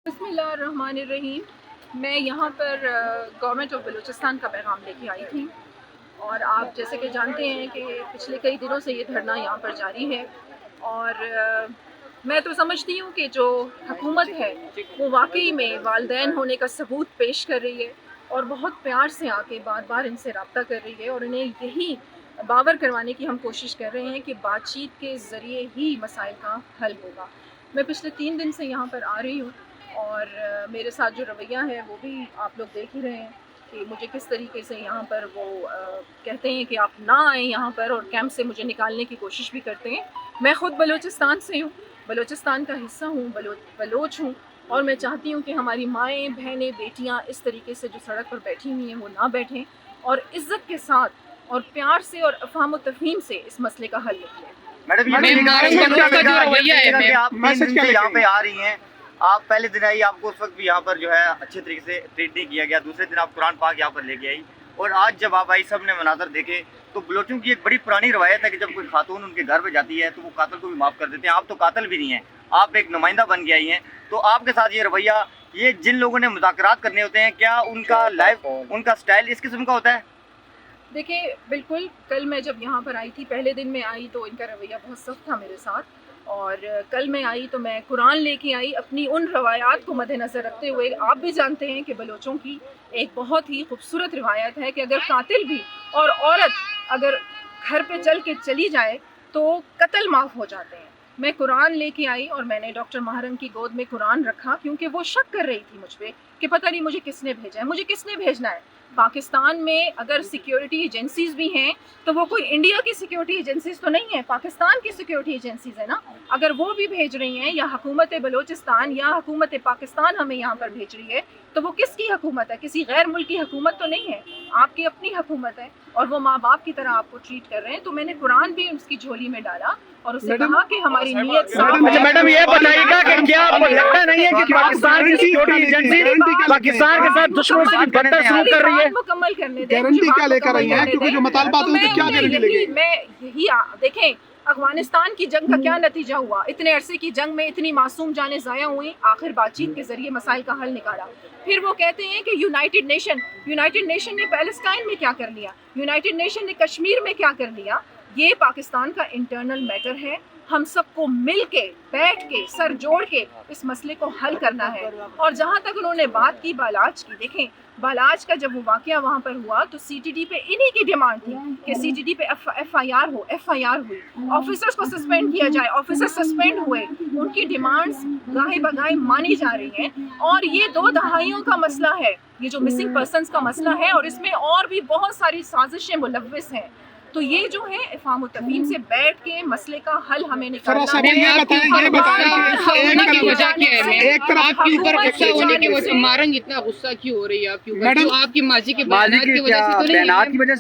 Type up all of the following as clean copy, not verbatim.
बिस्मिल्लाहिर्रहमानिर्रहीम। मैं यहाँ पर गवर्नमेंट ऑफ बलूचिस्तान का पैगाम लेके आई थी और आप जैसे कि जानते हैं कि पिछले कई दिनों से ये धरना यहाँ पर जारी है और मैं तो समझती हूँ कि जो हुकूमत है वो वाकई में वालिदैन होने का सबूत पेश कर रही है और बहुत प्यार से आके बार बार इनसे रब्ता कर रही है और इन्हें यही बावर करवाने की हम कोशिश कर रहे हैं कि बातचीत के ज़रिए ही मसाइल का हल होगा। मैं पिछले 3 दिन से यहाँ पर आ रही हूँ और मेरे साथ जो रवैया है वो भी आप लोग देख ही रहे हैं कि मुझे किस तरीके से यहाँ पर वो कहते हैं कि आप ना आएँ यहाँ पर और कैंप से मुझे निकालने की कोशिश भी करते हैं। मैं ख़ुद बलूचिस्तान से हूँ, बलूचिस्तान का हिस्सा हूँ, बलोच हूँ और मैं चाहती हूँ कि हमारी माएँ बहनें बेटियाँ इस तरीके से जो सड़क पर बैठी हुई हैं वो ना बैठें और इज़्ज़त के साथ और प्यार से और अफ़हाम व तफ़हीम से इस मसले का हल निकले। मैडम आप 3 दिन से यहाँ पे आ रही हैं, आप पहले दिन आई, आपको उस वक्त भी यहाँ पर जो है अच्छे तरीके से ट्रीट नहीं किया गया, दूसरे दिन आप कुरान पाक यहाँ पर लेके आई और आज जब आप आई सब ने मनाज़र देखे तो बलोचों की एक बड़ी पुरानी रवायत है कि जब कोई खातून उनके घर पे जाती है तो वो कातिल को भी माफ़ कर देते हैं। आप तो कातिल भी नहीं हैं, आप एक नुमाइंदा बन के आई हैं, तो आपके साथ ये रवैया, ये जिन लोगों ने मुज़ाकरात करने होते हैं, क्या उनका लाइफ उनका स्टाइल इस किस्म का होता है? देखिए बिल्कुल, कल मैं जब यहाँ पर आई थी, पहले दिन में आई तो इनका रवैया बहुत सख्त था मेरे साथ और कल मैं आई तो मैं कुरान लेके आई अपनी उन रवायात को मद्देनज़र रखते हुए। आप भी जानते हैं कि बलोचों की एक बहुत ही खूबसूरत रिवायत है कि अगर कातिल भी और औरत अगर घर पे चल के चली जाए तो कत्ल माफ़ हो जाते हैं। मैं कुरान लेके आई और मैंने डॉक्टर महरम की गोद में कुरान रखा क्योंकि वो शक कर रही थी मुझ पे कि पता नहीं मुझे किसने भेजा है, मुझे किसने भेजना है। पाकिस्तान में अगर सिक्योरिटी एजेंसीज़ भी हैं तो वो कोई इंडिया की सिक्योरिटी एजेंसीज़ तो नहीं है, पाकिस्तान की सिक्योरिटी एजेंसीज़ है ना। अगर वो भी भेज रही हैं या हुकूमत बलूचिस्तान या हुकूमत पाकिस्तान हमें यहाँ पर भेज रही है तो वो किसकी हुकूमत है? किसी गैर मुल्क की हुकूमत तो नहीं है, आपकी अपनी हुकूमत है और वो माँ बाप की तरह आपको ट्रीट कर रहे हैं। तो मैंने कुरान भी उसकी झोली में डाला और उससे कहा कि हमारी नीयत साफ है। मैडम ये बताइएगा कि क्या आपको लगता नहीं है कि पाकिस्तान की सिक्योरिटी एजेंसी पाकिस्तान के साथ दुश्मनों से बदतर सलूक कर रही है? मुकम्मल करने दें, गारंटी क्या लेकर रही है? क्योंकि जो मुतालबात है उनसे क्या गारंटी लेगी? मैं यही देखें, अफगानिस्तान की जंग का क्या नतीजा हुआ? इतने अरसे की जंग में इतनी मासूम जानें ज़ाया हुई, आखिर बातचीत के जरिए मसाइल का हल निकाला। फिर वो कहते हैं कि यूनाइटेड नेशन ने पैलेस्टाइन में क्या कर लिया, यूनाइटेड नेशन ने कश्मीर में क्या कर लिया। ये पाकिस्तान का इंटरनल मैटर है, हम सबको मिल के बैठ के सर जोड़ के इस मसले को हल करना है। और जहाँ तक उन्होंने बात की बालाज की, देखें बालाज का जब वो वाक़या वहाँ पर हुआ तो CTD पे इन्हीं की डिमांड थी कि CTD पे FIR हो, FIR हुई, ऑफिसर्स को सस्पेंड किया जाए, ऑफिसर्स सस्पेंड हुए, उनकी डिमांड्स गाहे बगाहे मानी जा रही हैं। और ये 2 दहाइयों का मसला है, ये जो मिसिंग पर्सनस का मसला है और इसमें और भी बहुत सारी साजिशें मुलव्विस हैं। तो ये जो है अफ़हाम व तफ़हीम से बैठ के मसले का हल हमें निकालना है। एक तरफ आपके ऊपर गुस्सा होने की वजह मारंग इतना गुस्सा क्यों हो रही है आपके ऊपर? जो आपकी माजी के बयानात की वजह से तो नहीं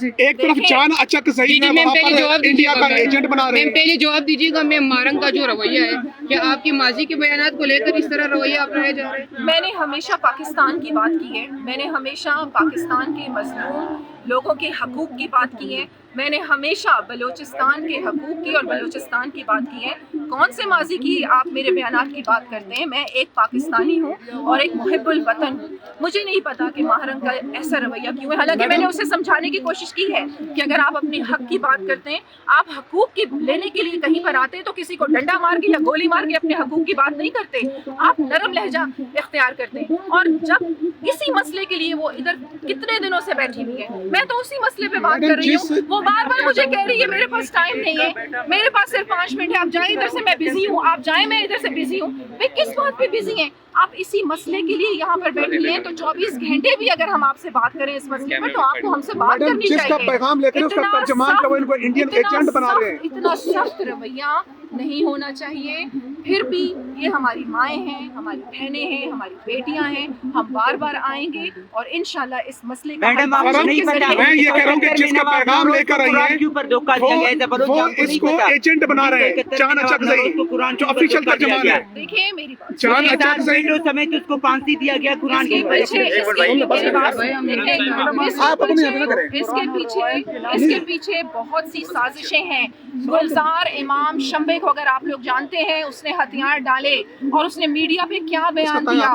है। एक तरफ चांद अचक सही है, मैम पहले जवाब इंडिया का एजेंट बना रहे हैं। पहले जवाब दीजिएगा मैम, मारंग का जो रवैया है क्या आपकी माजी के बयानात को लेकर इस तरह रवैया अपनाया जा रहा है? मैंने हमेशा पाकिस्तान की बात की है, मैंने हमेशा पाकिस्तान के मज़लूम लोगों के हकूक़ की बात की है, मैंने हमेशा बलूचिस्तान के हकूक़ की और बलूचिस्तान की बात की है। कौन से माजी की आप मेरे बयानात की बात करते हैं? मैं एक पाकिस्तानी हूँ और एक मुहिब्बुल वतन हूँ। मुझे नहीं पता कि महरंग का ऐसा रवैया क्यों है। हालांकि मैंने उसे समझाने की कोशिश की है कि अगर आप अपने हक की बात करते हैं, आप हकूक़ की लेने के लिए कहीं पर आते हैं तो किसी को डंडा मार के या गोली मार के अपने हकूक़ की बात नहीं करते, आप नरम लहजा इख्तियार करते हैं। और जब इसी मसले के लिए वो इधर कितने दिनों से बैठी हुई है, मैं तो उसी मसले पे बात कर रही हूँ। वो बार बार मुझे कह रही है मेरे पास टाइम नहीं है, मेरे पास सिर्फ 5 मिनट है, आप जाएं इधर से, मैं बिजी हूँ, आप जाएं मैं इधर से बिजी हूँ। भाई किस बात पे बिजी हैं आप? इसी मसले के लिए यहाँ पर बैठी हैं तो 24 घंटे भी अगर हम आपसे बात करें इस मसले पर तो आपको हमसे बात करनी चाहिए। जिसका पैगाम लेकर उसका तर्जमान जो इनको इंडियन एजेंट बना रहे हैं, इतना सख्त रवैया नहीं होना चाहिए। फिर भी ये हमारी माएँ हैं, हमारी बहनें हैं, हमारी बेटियां हैं, हम बार बार आएंगे और इंशाल्लाह इस मसले का मैं ये कह रहा हूँ कि जिसका पैगाम लेकर आई है वो इसको एजेंट बना रहे हैं। चांद अचक सही जो ऑफिशियल तर्जमान है, देखिए मेरी बात, चांद अचक सही समेत उसको फांसी दिया गया कुरान के इसके पीछे बहुत सी साजिशें हैं। गुलजार इमाम शंबे को अगर आप लोग जानते हैं, उसने हथियार डाले डाले और उसने मीडिया पे क्या बयान दिया।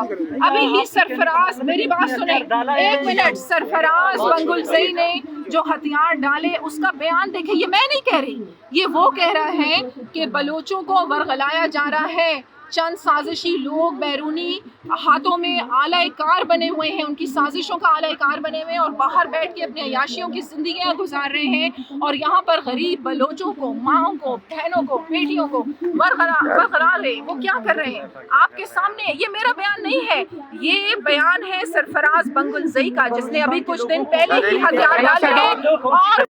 अभी ही सरफराज, मेरी बात सुने एक मिनट, सरफराज बंगुलजई ने जो हथियार डाले उसका बयान देखे, ये मैं नहीं कह रही, ये वो कह रहा है कि बलोचों को वरगलाया जा रहा है, चंद साजिशी लोग बैरूनी हाथों में आला कार बने हुए हैं, उनकी साजिशों का आला कार बने हुए हैं और बाहर बैठ के अपनी अयाशियों की जिंदगियां गुजार रहे हैं और यहाँ पर गरीब बलोचों को, माओं को, बहनों को, बेटियों को बरकरार रहे। वो क्या कर रहे हैं आपके सामने? ये मेरा बयान नहीं है, ये बयान है सरफराज बंगुलजई का, जिसने अभी कुछ दिन पहले ही हथियार डाले हैं और